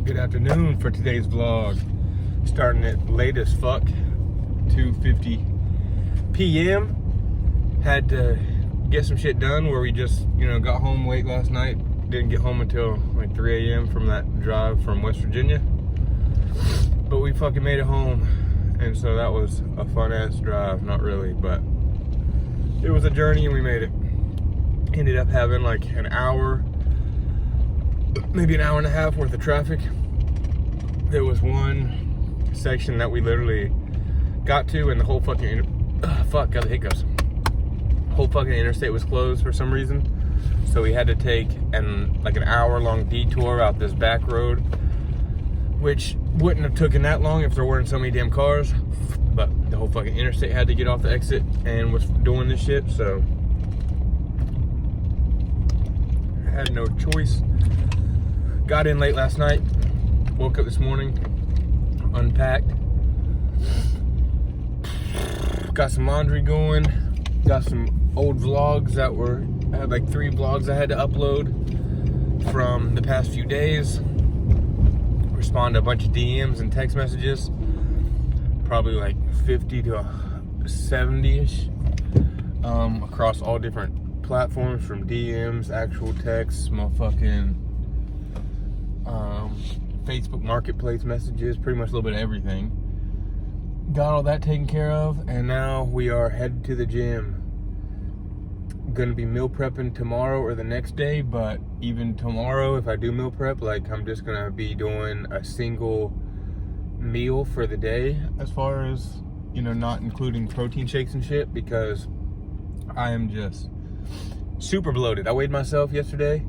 Good afternoon for today's vlog. Starting at late as fuck, 2:50 p.m. Had to get some shit done where we just, got home late last night. Didn't get home until like 3 a.m. from that drive from West Virginia. But we fucking made it home. And so that was a fun ass drive. Not really, but it was a journey and we made it. Ended up having like an hour, maybe an hour and a half worth of traffic. There was one section that we literally got to and the whole fucking, got the hiccups. Whole fucking interstate was closed for some reason. So we had to take an hour long detour out this back road, which wouldn't have taken that long if there weren't so many damn cars. But the whole fucking interstate had to get off the exit and was doing this shit, so I had no choice. Got in late last night, woke up this morning, unpacked, got some laundry going, got some old vlogs I had like 3 vlogs I had to upload from the past few days. Respond to a bunch of DMs and text messages, probably like 50 to 70-ish, across all different platforms, from DMs, actual texts, motherfucking Facebook Marketplace messages, pretty much a little bit of everything. Got all that taken care of, and now we are headed to the gym. Gonna be meal prepping tomorrow or the next day, but even tomorrow, if I do meal prep, I'm just gonna be doing a single meal for the day, as far as, not including protein shakes and shit, because I am just super bloated. I weighed myself yesterday,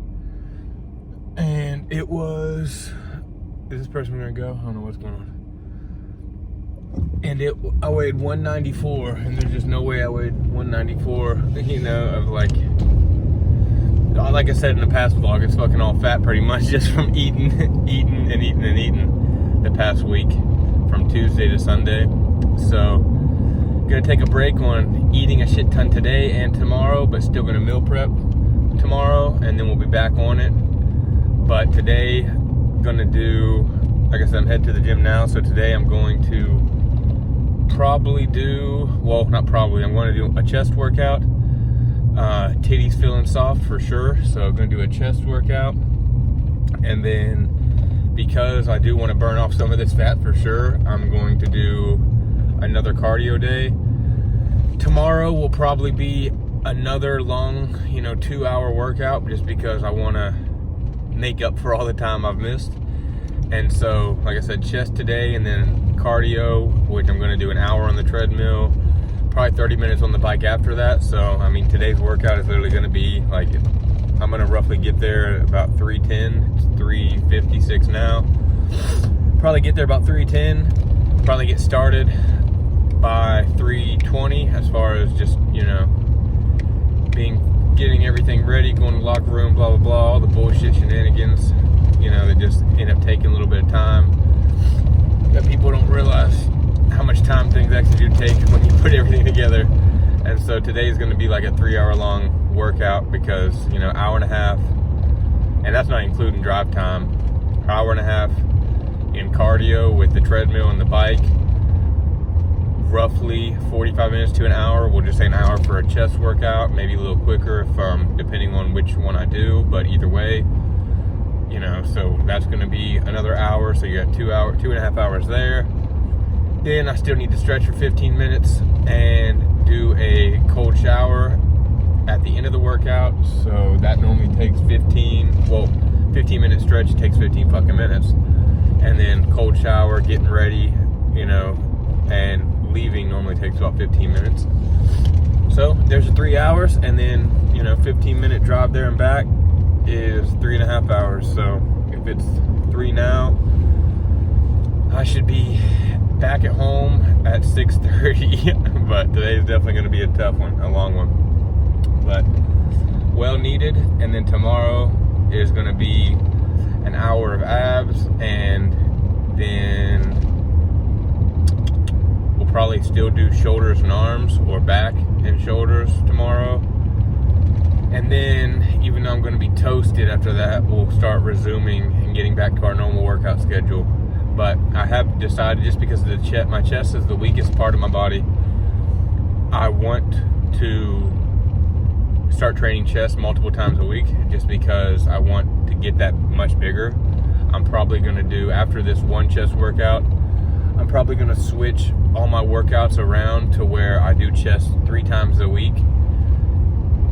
and it was, is this person gonna go? I don't know what's going on. And I weighed 194, and there's just no way I weighed 194, like I said in the past vlog, it's fucking all fat pretty much just from eating the past week, from Tuesday to Sunday. So, gonna take a break on eating a shit ton today and tomorrow, but still gonna meal prep tomorrow, and then we'll be back on it. But today, gonna do, like I said, I'm headed to the gym now, so today I'm going to probably do, I'm going to do a chest workout. Titties feeling soft for sure, so I'm going to do a chest workout. And then, because I do want to burn off some of this fat for sure, I'm going to do another cardio day. Tomorrow will probably be another long, 2-hour workout, just because I want to make up for all the time I've missed. And so, like I said, chest today, and then cardio, which I'm going to do an hour on the treadmill, probably 30 minutes on the bike after that. So, today's workout is literally going to be, I'm going to roughly get there at about 3:10. It's 3:56 now. Probably get there about 3:10. Probably get started by 3:20, as far as just, getting everything ready, going to the locker room, blah, blah, blah, all the bullshit shenanigans, that just end up taking a little bit of time. That people don't realize how much time things actually do take when you put everything together. And so today is going to be like a 3-hour long workout, because, hour and a half, and that's not including drive time, hour and a half in cardio with the treadmill and the bike, roughly 45 minutes to an hour. We'll just say an hour for a chest workout, maybe a little quicker if depending on which one I do, but either way, so that's going to be another hour. So you got 2.5 hours there. Then I still need to stretch for 15 minutes and do a cold shower at the end of the workout. So that normally takes 15 minute stretch takes 15 fucking minutes. And then cold shower, getting ready, and leaving normally takes about 15 minutes. So there's 3 hours, and then 15-minute drive there and back is 3.5 hours. So if it's 3 now, I should be back at home at 6:30. But today is definitely going to be a tough one, a long one, but well needed. And then tomorrow is going to be an hour of abs, and then we'll probably still do shoulders and arms, or back and shoulders tomorrow. And then, even though I'm going to be toasted after that, we'll start resuming and getting back to our normal workout schedule. But I have decided, just because of the my chest is the weakest part of my body, I want to start training chest multiple times a week, just because I want to get that much bigger. I'm probably going to do, after this one chest workout, I'm probably going to switch all my workouts around to where I do chest 3 times a week,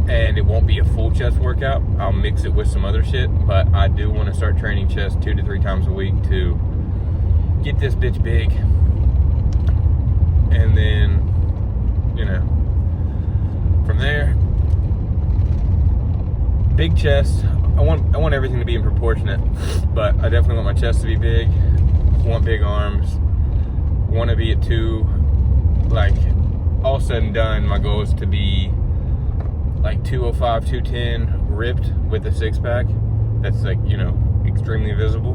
and it won't be a full chest workout. I'll mix it with some other shit, but I do want to start training chest 2 to 3 times a week to get this bitch big. And then, you know, from there, big chest. I want everything to be in proportionate, but I definitely want my chest to be big. Want big arms. Want to be at 2. Like, all said and done, my goal is to be like 205, 210 ripped with a 6-pack. That's, like, you know, extremely visible.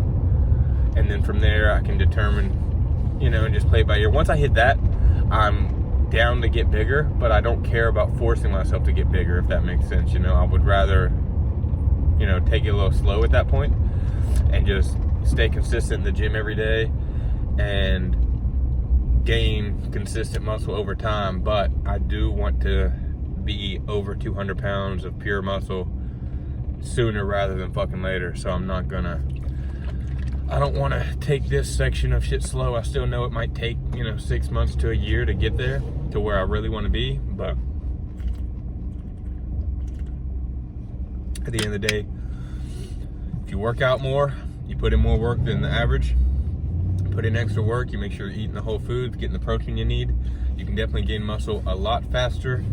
And then from there, I can determine, you know, and just play it by ear. Once I hit that, I'm down to get bigger, but I don't care about forcing myself to get bigger, if that makes sense. You know, I would rather, you know, take it a little slow at that point and just stay consistent in the gym every day and gain consistent muscle over time. But I do want to be over 200 pounds of pure muscle sooner rather than fucking later. So I'm not gonna, I don't want to take this section of shit slow. I still know it might take, you know, 6 months to a year to get there to where I really want to be, but at the end of the day, if you work out more, you put in more work than the average, put in extra work, you make sure you're eating the whole food, getting the protein you need, you can definitely gain muscle a lot faster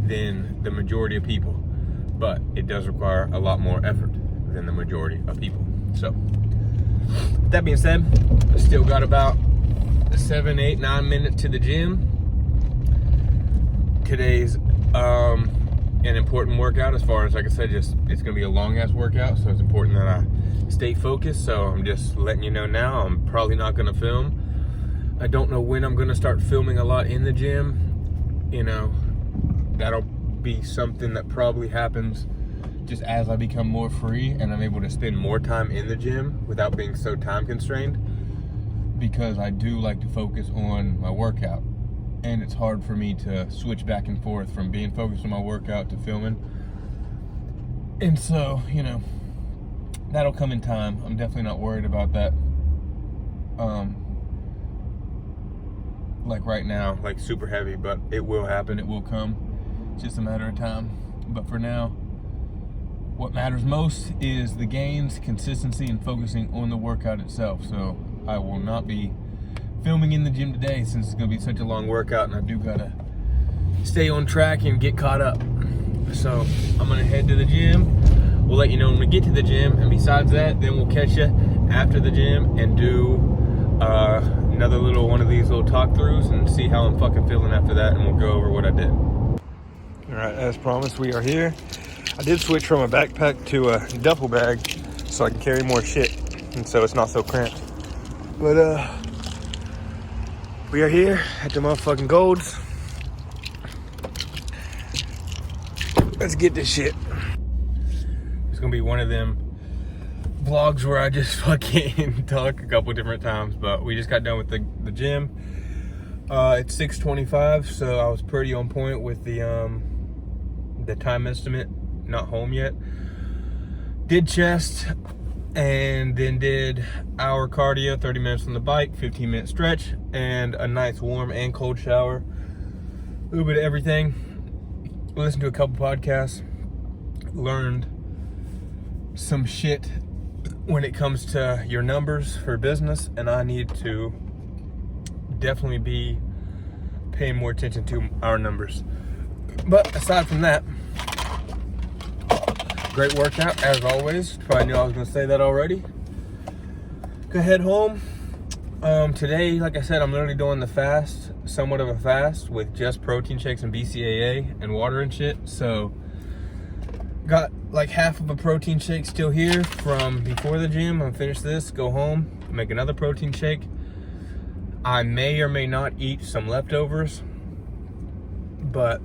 than the majority of people. But it does require a lot more effort than the majority of people. So, with that being said, I still got about 7, 8, 9 minutes to the gym. Today's an important workout, as far as, like I said, just it's gonna be a long ass workout, so it's important that I stay focused. So I'm just letting you know now, I'm probably not gonna film. I don't know when I'm gonna start filming a lot in the gym. You know, that'll be something that probably happens just as I become more free and I'm able to spend more time in the gym without being so time constrained, because I do like to focus on my workout. And it's hard for me to switch back and forth from being focused on my workout to filming. And so, you know, that'll come in time. I'm definitely not worried about that. Like right now, like super heavy, but it will happen, it will come. It's just a matter of time. But for now, what matters most is the gains, consistency, and focusing on the workout itself. So I will not be filming in the gym today, since it's gonna be such a long workout and I do gotta stay on track and get caught up. So I'm gonna head to the gym. We'll let you know when we get to the gym, and besides that, then we'll catch you after the gym and do another little one of these little talk throughs and see how I'm fucking feeling after that, and we'll go over what I did. All right, as promised, we are here. I did switch from a backpack to a duffel bag so I can carry more shit, and so it's not so cramped. But we are here at the motherfucking Golds. Let's get this shit. It's gonna be one of them vlogs where I just fucking talk a couple different times, but we just got done with the gym. It's 6:25, so I was pretty on point with the time estimate. Not home yet. Did chest, and then did hour cardio, 30 minutes on the bike, 15-minute stretch, and a nice warm and cold shower. A little bit of everything. Listened to a couple podcasts. Learned some shit when it comes to your numbers for business, and I need to definitely be paying more attention to our numbers. But aside from that, great workout as always. Probably knew I was gonna say that already. Gonna head home. Today, like I said, I'm literally doing the fast, somewhat of a fast, with just protein shakes and BCAA and water and shit. So got like half of a protein shake still here from before the gym. I'm gonna finish this, go home, make another protein shake. I may or may not eat some leftovers, but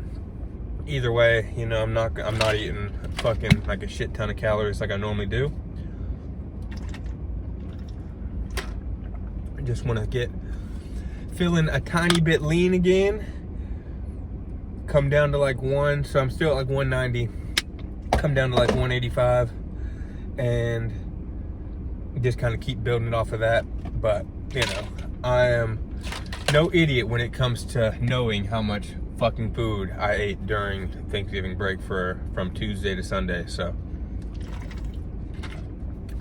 either way, you know, I'm not eating fucking like a shit ton of calories like I normally do. Just want to get feeling a tiny bit lean again. Come down to like so I'm still at like 190. Come down to like 185 and just kind of keep building it off of that. But you know, I am no idiot when it comes to knowing how much fucking food I ate during Thanksgiving break from Tuesday to Sunday. So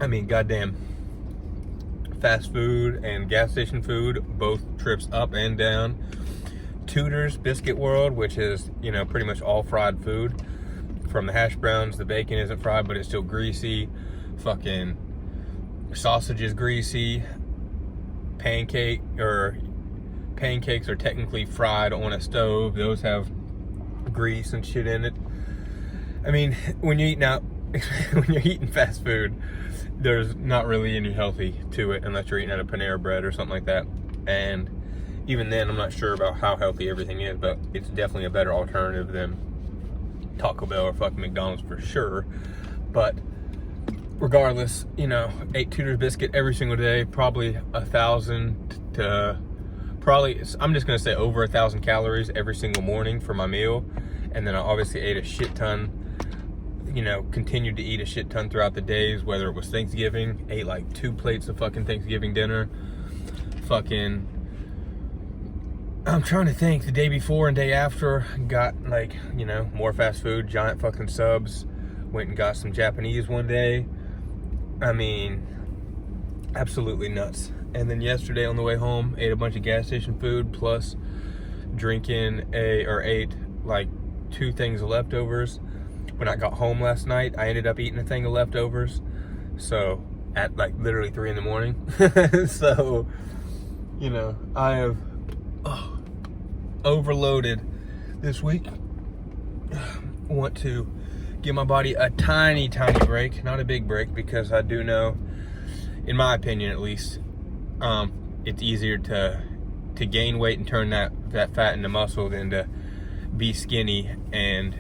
I mean, goddamn, fast food and gas station food, both trips up and down. Tudor's Biscuit World, which is, you know, pretty much all fried food. From the hash browns, the bacon isn't fried, but it's still greasy. Fucking sausage is greasy. Pancakes are technically fried on a stove. Those have grease and shit in it. I mean, when you're eating out, when you're eating fast food, there's not really any healthy to it unless you're eating out of Panera Bread or something like that. And even then, I'm not sure about how healthy everything is, but it's definitely a better alternative than Taco Bell or fucking McDonald's for sure. But regardless, you know, ate Tudor's biscuit every single day, probably 1,000 to probably, I'm just gonna say over 1,000 calories every single morning for my meal. And then I obviously ate a shit ton, you know, continued to eat a shit ton throughout the days, whether it was Thanksgiving, ate like 2 plates of fucking Thanksgiving dinner. Fucking, I'm trying to think, the day before and day after, got like, you know, more fast food, giant fucking subs, went and got some Japanese one day. I mean, absolutely nuts. And then yesterday on the way home, ate a bunch of gas station food, plus ate like 2 things of leftovers. When I got home last night, I ended up eating a thing of leftovers. So, at like literally 3 in the morning. So, you know, I have overloaded this week. Want to give my body a tiny break, not a big break, because I do know, in my opinion at least, it's easier to gain weight and turn that fat into muscle than to be skinny and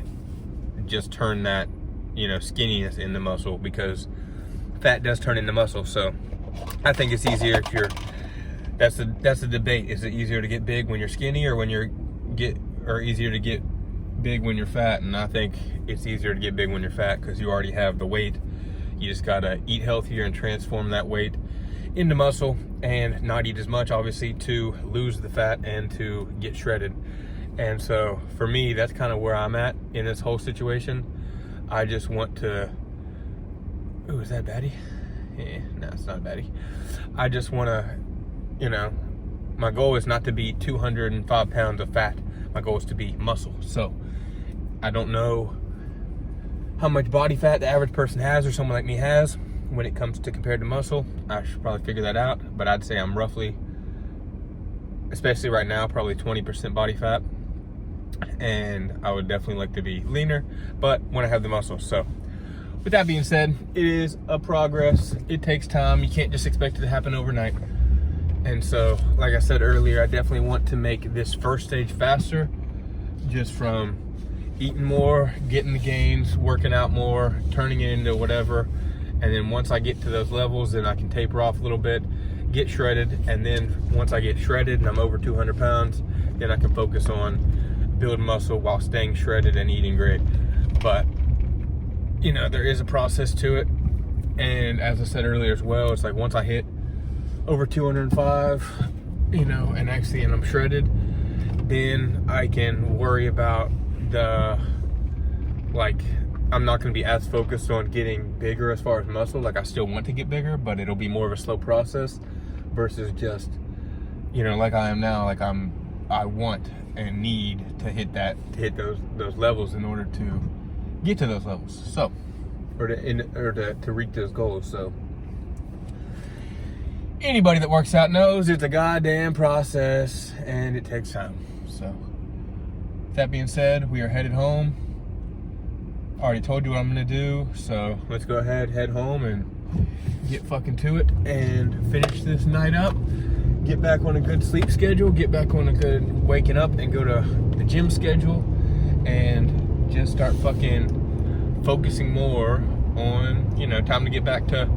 just turn that, you know, skinniness into muscle, because fat does turn into muscle. So I think it's easier if you're, that's the debate. Is it easier to get big when you're skinny, or easier to get big when you're fat? And I think it's easier to get big when you're fat, because you already have the weight. You just gotta eat healthier and transform that weight into muscle, and not eat as much, obviously, to lose the fat and to get shredded. And so for me, that's kind of where I'm at in this whole situation. I just want to, ooh, is that baddie? Yeah, no, it's not a baddie. I just want to, you know, my goal is not to be 205 pounds of fat. My goal is to be muscle. So I don't know how much body fat the average person has, or someone like me has, when it comes to compared to muscle. I should probably figure that out, but I'd say I'm roughly, especially right now, probably 20% body fat. And I would definitely like to be leaner, but when I have the muscle. So with that being said, it is a progress. It takes time. You can't just expect it to happen overnight. And so, like I said earlier, I definitely want to make this first stage faster, just from eating more, getting the gains, working out more, turning it into whatever. And then once I get to those levels, then I can taper off a little bit, get shredded. And then once I get shredded and I'm over 200 pounds, then I can focus on building muscle while staying shredded and eating great. But, you know, there is a process to it. And as I said earlier as well, it's like once I hit over 205, you know, and I'm shredded, then I can worry about I'm not going to be as focused on getting bigger as far as muscle. Like, I still want to get bigger, but it'll be more of a slow process versus just, you know, like I am now. Like, I want and need to hit those levels in order to get to those levels. So, or to reach those goals. So, anybody that works out knows it's a goddamn process and it takes time. So, that being said, we are headed home. I already told you what I'm gonna do, so let's go ahead, head home, and get fucking to it and finish this night up. Get back on a good sleep schedule, get back on a good waking up, and go to the gym schedule, and just start fucking focusing more on, you know, time to get back to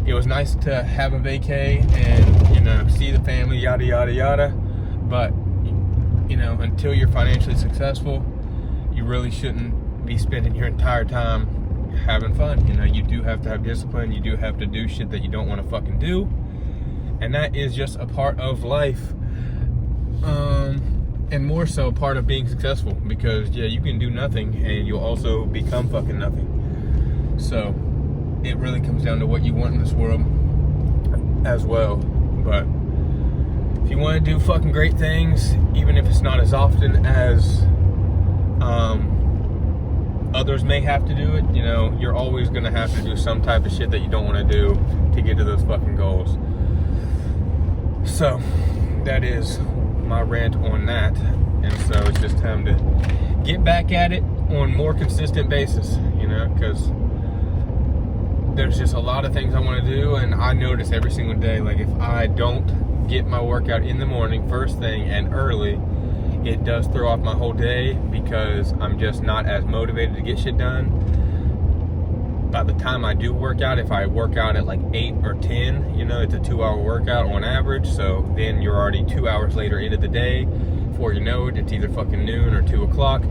it was nice to have a vacay and, you know, see the family, yada, yada, yada. But, you know, until you're financially successful, you really shouldn't be spending your entire time having fun. You know, you do have to have discipline. You do have to do shit that you don't want to fucking do. And that is just a part of life. And more so part of being successful. Because, yeah, you can do nothing and you'll also become fucking nothing. So, it really comes down to what you want in this world as well. But if you want to do fucking great things, even if it's not as often as others may have to do it, you know, you're always going to have to do some type of shit that you don't want to do to get to those fucking goals. So, that is my rant on that. And so it's just time to get back at it on more consistent basis, you know, because there's just a lot of things I want to do, and I notice every single day, like, if I don't get my workout in the morning, first thing and early, it does throw off my whole day because I'm just not as motivated to get shit done. By the time I do work out, if I work out at like 8 or 10, you know, it's a 2-hour workout on average, so then you're already 2 hours later into the day. Before you know it, it's either fucking noon or 2 o'clock.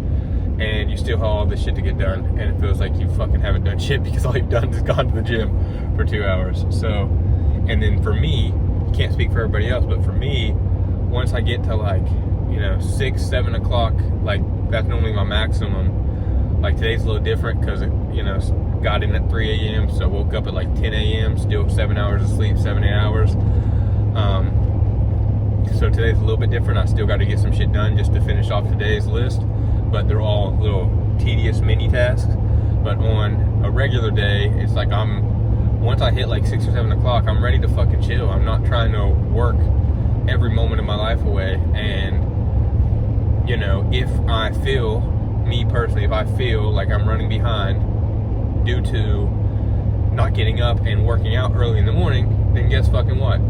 And you still have all this shit to get done, and it feels like you fucking haven't done shit because all you've done is gone to the gym for 2 hours. So, and then for me, can't speak for everybody else, but for me, once I get to like, you know, 6, 7 o'clock, like that's normally my maximum. Like today's a little different because it, you know, got in at 3 a.m. so woke up at like 10 a.m. still 7 hours of sleep, 7-8 hours. So today's a little bit different. I still got to get some shit done just to finish off today's list. But they're all little tedious mini tasks. But on a regular day, it's like once I hit like 6 or 7 o'clock, I'm ready to fucking chill. I'm not trying to work every moment of my life away. And, you know, if I feel, me personally, if I feel like I'm running behind due to not getting up and working out early in the morning, then guess fucking what?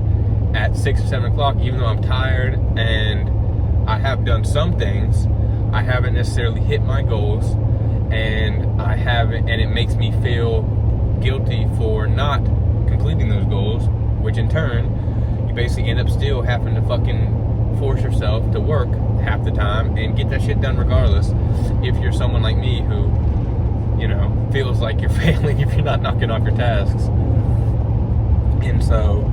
At 6 or 7 o'clock, even though I'm tired and I have done some things, I haven't necessarily hit my goals, and it makes me feel guilty for not completing those goals, which in turn, you basically end up still having to fucking force yourself to work half the time and get that shit done regardless. If you're someone like me who, you know, feels like you're failing if you're not knocking off your tasks. And so,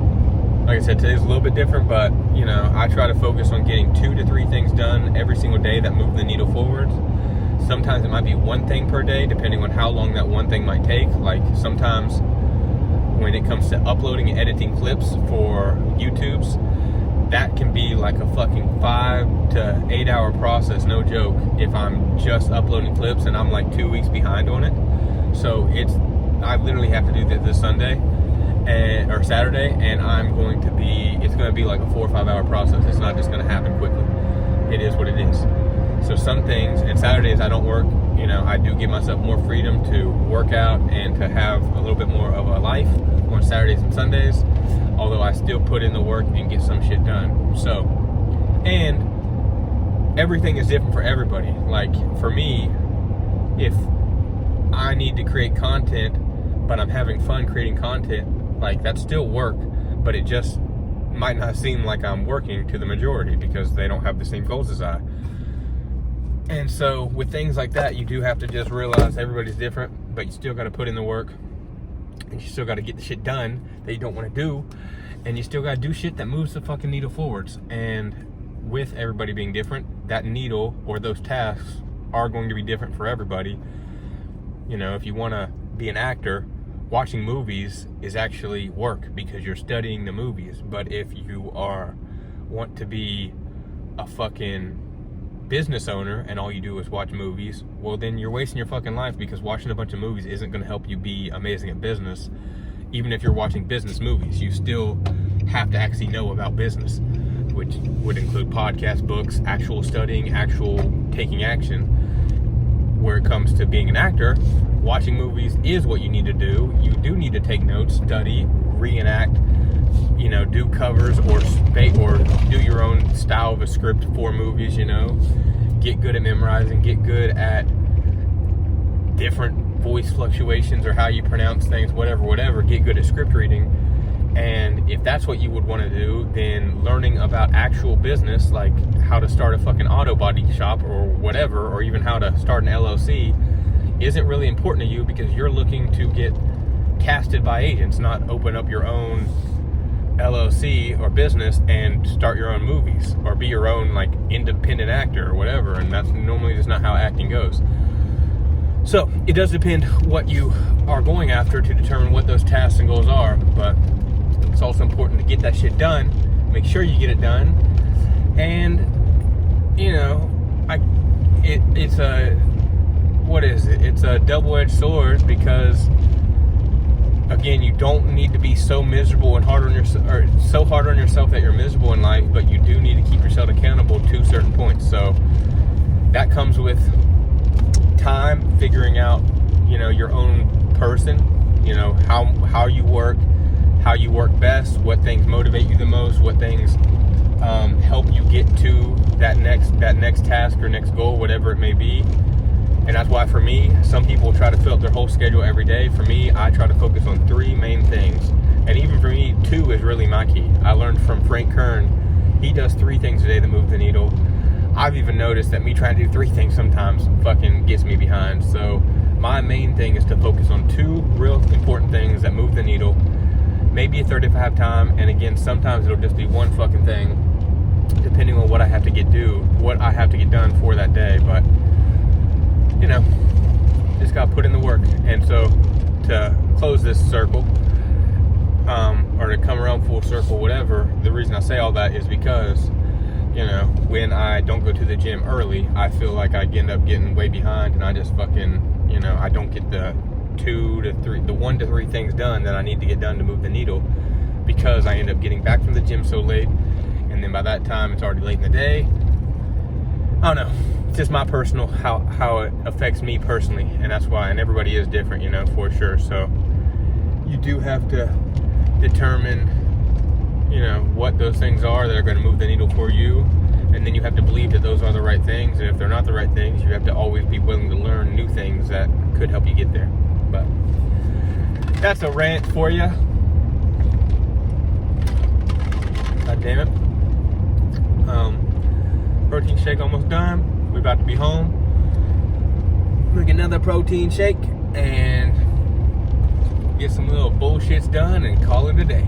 like I said, today's a little bit different, but, you know, I try to focus on getting 2 to 3 things done every single day that move the needle forwards. Sometimes it might be one thing per day, depending on how long that one thing might take. Like, sometimes when it comes to uploading and editing clips for YouTube's, that can be like a fucking 5 to 8 hour process, no joke, if I'm just uploading clips and I'm like 2 weeks behind on it. So I literally have to do that this Sunday. Or Saturday, and it's going to be like a 4 or 5 hour process. It's not just going to happen quickly. It is what it is. So some things, and Saturdays I don't work, you know, I do give myself more freedom to work out and to have a little bit more of a life on Saturdays and Sundays, although I still put in the work and get some shit done. So, and everything is different for everybody. Like, for me, if I need to create content, but I'm having fun creating content, like, that's still work, but it just might not seem like I'm working to the majority because they don't have the same goals as I. And so with things like that, you do have to just realize everybody's different, but you still got to put in the work, and you still got to get the shit done that you don't want to do, and you still got to do shit that moves the fucking needle forwards. And with everybody being different, that needle or those tasks are going to be different for everybody. You know, if you want to be an actor, watching movies is actually work because you're studying the movies. But if you want to be a fucking business owner and all you do is watch movies, well, then you're wasting your fucking life, because watching a bunch of movies isn't going to help you be amazing at business. Even if you're watching business movies, you still have to actually know about business, which would include podcasts, books, actual studying, actual taking action. Where it comes to being an actor, watching movies is what you need to do. You do need to take notes, study, reenact, you know, do covers or do your own style of a script for movies, you know. Get good at memorizing, get good at different voice fluctuations or how you pronounce things, whatever. Get good at script reading. And if that's what you would want to do, then learning about actual business, like how to start a fucking auto body shop or whatever, or even how to start an LLC, isn't really important to you because you're looking to get casted by agents, not open up your own LLC or business and start your own movies or be your own like independent actor or whatever. And that's normally just not how acting goes. So it does depend what you are going after to determine what those tasks and goals are, but it's also important to get that shit done, make sure you get it done. And you know, it's a double-edged sword, because again, you don't need to be so miserable and hard on yourself, or so hard on yourself that you're miserable in life, but you do need to keep yourself accountable to certain points. So that comes with time, figuring out, you know, your own person, you know, how you work best, what things motivate you the most, what things help you get to that next task or next goal, whatever it may be. And that's why for me, some people try to fill up their whole schedule every day. For me, I try to focus on 3 main things. And even for me, 2 is really my key. I learned from Frank Kern. He does 3 things a day that move the needle. I've even noticed that me trying to do 3 things sometimes fucking gets me behind. So my main thing is to focus on 2 real important things that move the needle. Maybe a third if I have time. And again, sometimes it'll just be 1 fucking thing, depending on what I have to get done for that day. But you know, just got to put in the work. And so to close this circle, or to come around full circle, whatever, the reason I say all that is because, you know, when I don't go to the gym early, I feel like I end up getting way behind, and I just fucking, you know, I don't get the 1 to 3 things done that I need to get done to move the needle, because I end up getting back from the gym so late, and then by that time it's already late in the day. I don't know. It's just my personal, how it affects me personally, and that's why, and everybody is different, you know, for sure. So you do have to determine, you know, what those things are that are going to move the needle for you, and then you have to believe that those are the right things, and if they're not the right things, you have to always be willing to learn new things that could help you get there. But that's a rant for you. God damn it. Protein shake almost done. We're about to be home. Make another protein shake and get some little bullshits done and call it a day.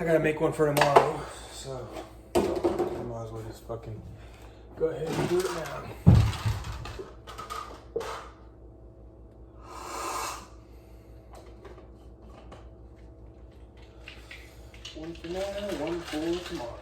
I gotta make one for tomorrow, so I might as well just fucking go ahead and do it now. One for now, one for tomorrow.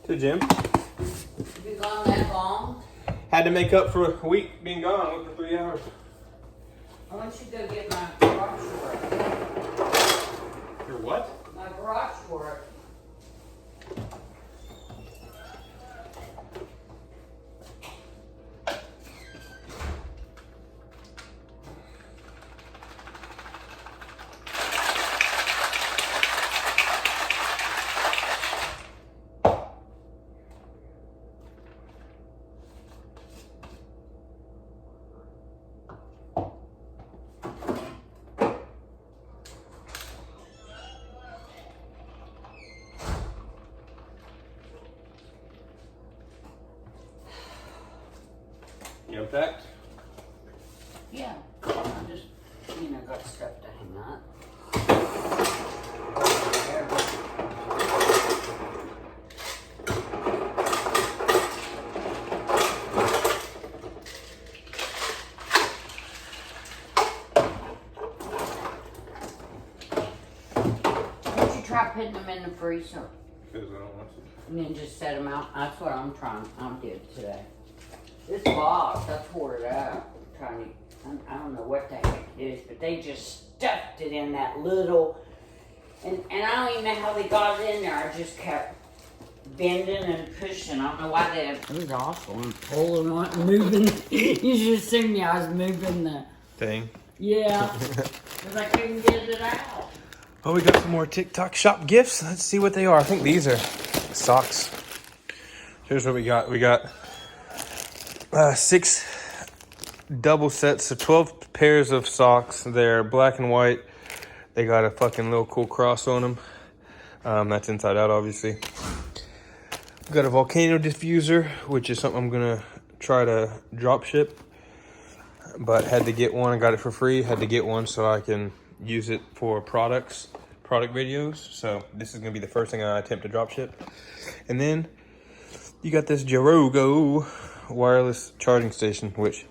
To the gym. You been gone that long? Had to make up for a week being gone with the 3 hours. I want you to go get my garage work. Your what? My garage work. You unpacked? Yeah. I just, got stuff to hang up. Why don't you try putting them in the freezer? Because I don't want to. And then just set them out. That's what I'm did today. This box, I tore it out. I don't know what the heck it is, but they just stuffed it in that little, and I don't even know how they got it in there. I just kept bending and pushing. I don't know why they. It was awful. And pulling on it, moving. You should have seen me. I was moving the Thing. Yeah, because I couldn't get it out. Oh, we got some more TikTok shop gifts. Let's see what they are. I think these are socks. Here's what we got. We got 6 double sets, so 12 pairs of socks. They're black and white. They got a fucking little cool cross on them. That's inside out, obviously. We got a volcano diffuser, which is something I'm gonna try to drop ship, but had to get one. I got it for free. Had to get one so I can use it for product videos. So this is gonna be the first thing I attempt to drop ship. And then you got this Jarogo wireless charging station, which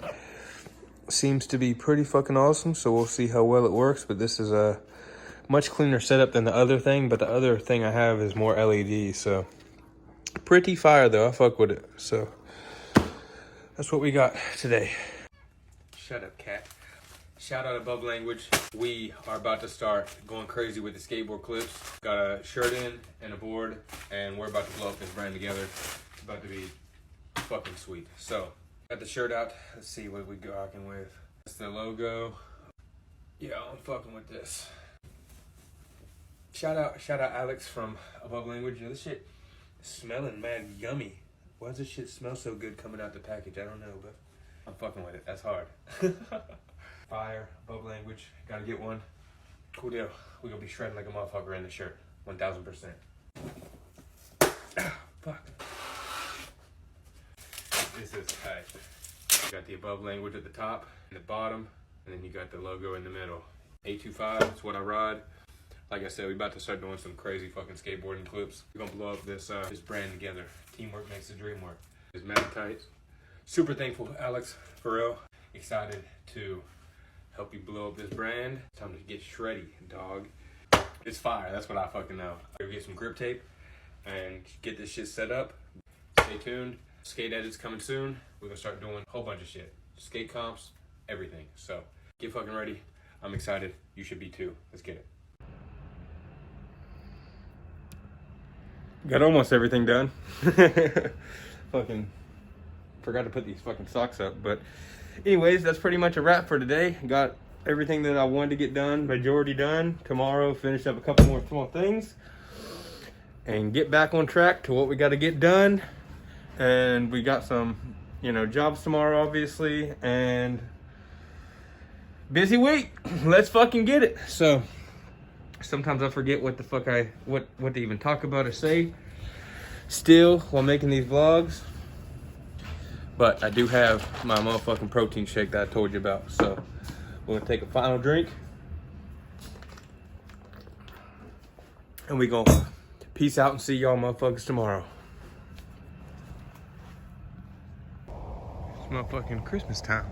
seems to be pretty fucking awesome. So we'll see how well it works. But this is a much cleaner setup than the other thing. But the other thing I have is more LED. So pretty fire though. I fuck with it. So that's what we got today. Shut up, cat. Shout out Above Language. We are about to start going crazy with the skateboard clips. Got a shirt in and a board, and we're about to blow up this brand together. It's about to be fucking sweet. So, got the shirt out. Let's see what we rocking with. That's the logo. Yeah, I'm fucking with this. Shout out Alex from Above Language. This shit is smelling mad yummy. Why does this shit smell so good coming out the package? I don't know, but I'm fucking with it. That's hard. Fire, Above Language. Gotta get one. Cool deal. We're gonna be shredding like a motherfucker in the shirt. 1000%. Ah, fuck. This is tight. You got the Above Language at the top and the bottom, and then you got the logo in the middle. 825, that's what I ride. Like I said, we about to start doing some crazy fucking skateboarding clips. We're gonna blow up this brand together. Teamwork makes the dream work. It's mad tight. Super thankful, Alex, for real. Excited to help you blow up this brand. It's time to get shreddy, dog. It's fire, that's what I fucking know. I'll get some grip tape and get this shit set up. Stay tuned. Skate edits coming soon. We're gonna start doing a whole bunch of shit. Skate comps, everything. So get fucking ready. I'm excited. You should be too. Let's get it. Got almost everything done. Fucking forgot to put these fucking socks up, but anyways, that's pretty much a wrap for today. Got everything that I wanted to get done, majority done. Tomorrow, finish up a couple more small things. and get back on track to what we got to get done. And we got some, you know, jobs tomorrow, obviously, and busy week. Let's fucking get it. So sometimes I forget what the fuck what to even talk about or say still while making these vlogs. But I do have my motherfucking protein shake that I told you about. So we're gonna take a final drink. And we gonna peace out and see y'all motherfuckers tomorrow. It's motherfucking Christmas time.